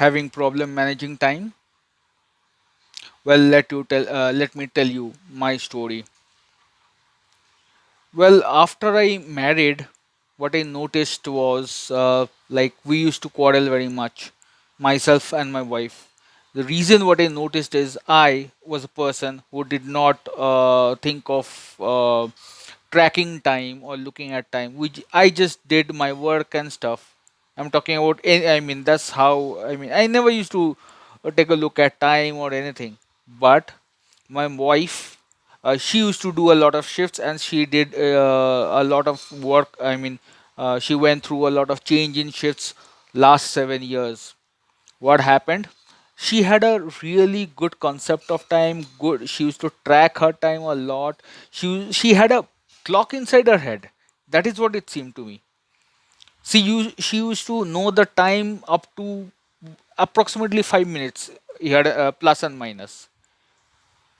Having problem managing time? Well, let me tell you my story. Well, after I married, what I noticed was like we used to quarrel very much, myself and my wife. The reason what I noticed is I was a person who did not think of tracking time or looking at time. Which I just did my work and stuff. I'm talking about. I mean, that's how. I mean, I never used to take a look at time or anything. But my wife, she used to do a lot of shifts and she did a lot of work. I mean, she went through a lot of change in shifts last 7 years. What happened? She had a really good concept of time. Good, she used to track her time a lot. She had a clock inside her head. That is what it seemed to me. She used to know the time up to approximately 5 minutes. He had a plus and minus.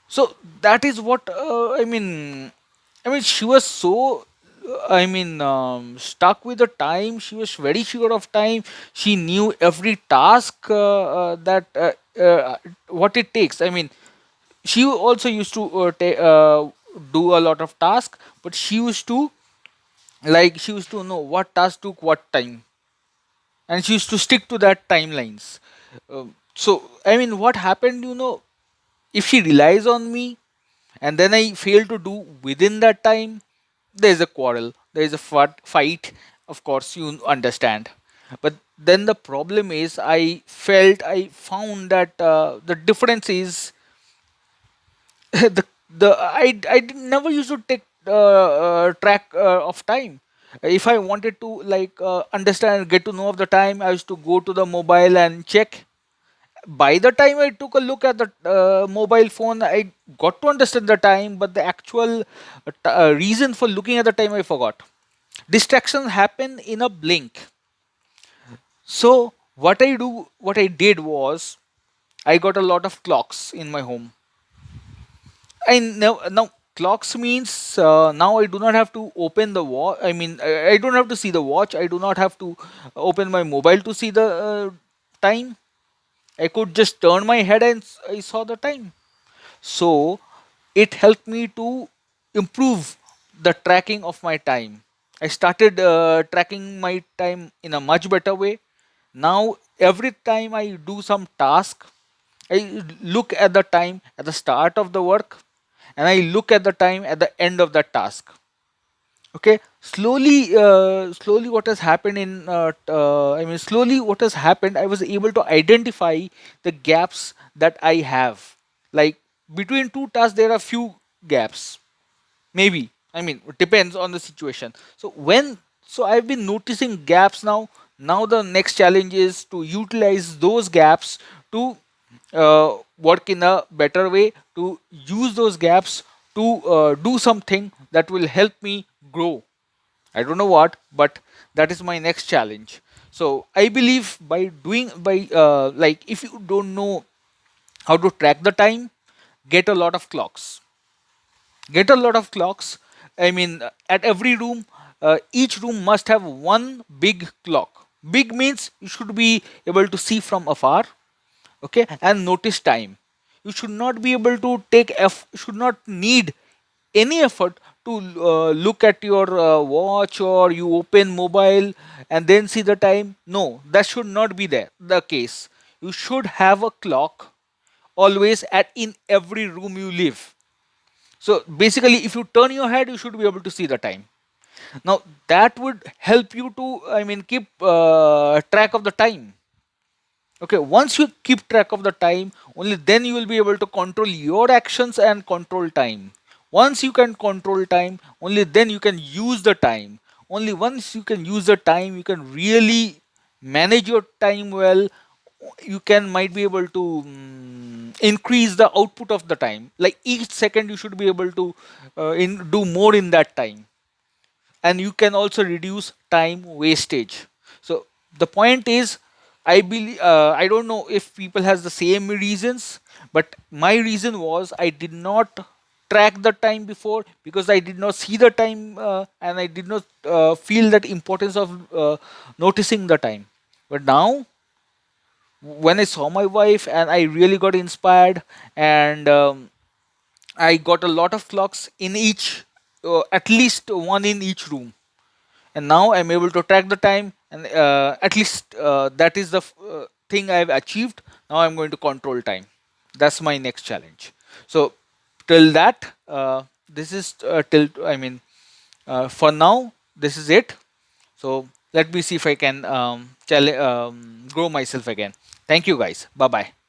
So that is what I mean, she was so stuck with the time. She was very sure of time. She knew every task that what it takes. I mean, she also used to do a lot of tasks, but she used to know what task took what time, and she used to stick to that timelines. So I mean, what happened? If she relies on me and then I fail to do within that time, there's a quarrel, there's a fight, of course, you understand. But then the problem is, I found that the difference is never used to take track of time. If I wanted to understand, get to know of the time, I used to go to the mobile and check. By the time I took a look at the mobile phone, I got to understand the time, but the actual reason for looking at the time I forgot. Distractions happen in a blink. So what I did was I got a lot of clocks in my home. I now clocks means now I do not have to open the watch. I mean, I don't have to see the watch. I do not have to open my mobile to see the time. I could just turn my head and I saw the time. So it helped me to improve the tracking of my time. I started tracking my time in a much better way. Now every time I do some task, I look at the time at the start of the work and I look at the time at the end of the task. Okay, slowly what has happened slowly what has happened, I was able to identify the gaps that I have. Like, between two tasks there are few gaps, maybe. I mean, it depends on the situation. So I've been noticing gaps now. Now the next challenge is to utilize those gaps to work in a better way, to use those gaps to do something that will help me grow. I don't know what, but that is my next challenge. So I believe by doing by like, if you don't know how to track the time, get a lot of clocks. Get a lot of clocks. I mean, at every room, each room must have one big clock. Big means you should be able to see from afar, okay, and notice time. You should not be able to should not need any effort to look at your watch, or you open mobile and then see the time. No, that should not be there the case. You should have a clock always at in every room you live. So basically, if you turn your head, you should be able to see the time. Now that would help you to, I mean, keep track of the time. Okay, once you keep track of the time, only then you will be able to control your actions and control time. Once you can control time, only then you can use the time. Only once you can use the time, you can really manage your time well. You can might be able to increase the output of the time. Like, each second you should be able to do more in that time, and you can also reduce time wastage. So the point is, I don't know if people has the same reasons, but my reason was I did not track the time before, because I did not see the time, and I did not feel that importance of noticing the time. But now When I saw my wife, and I really got inspired, and I got a lot of clocks in each, at least one in each room, and now I'm able to track the time, and at least that is the thing I've achieved. Now I'm going to control time. That's my next challenge. So till that, this is till I mean for now this is it. So let me see if I can grow myself again. Thank you guys. Bye bye.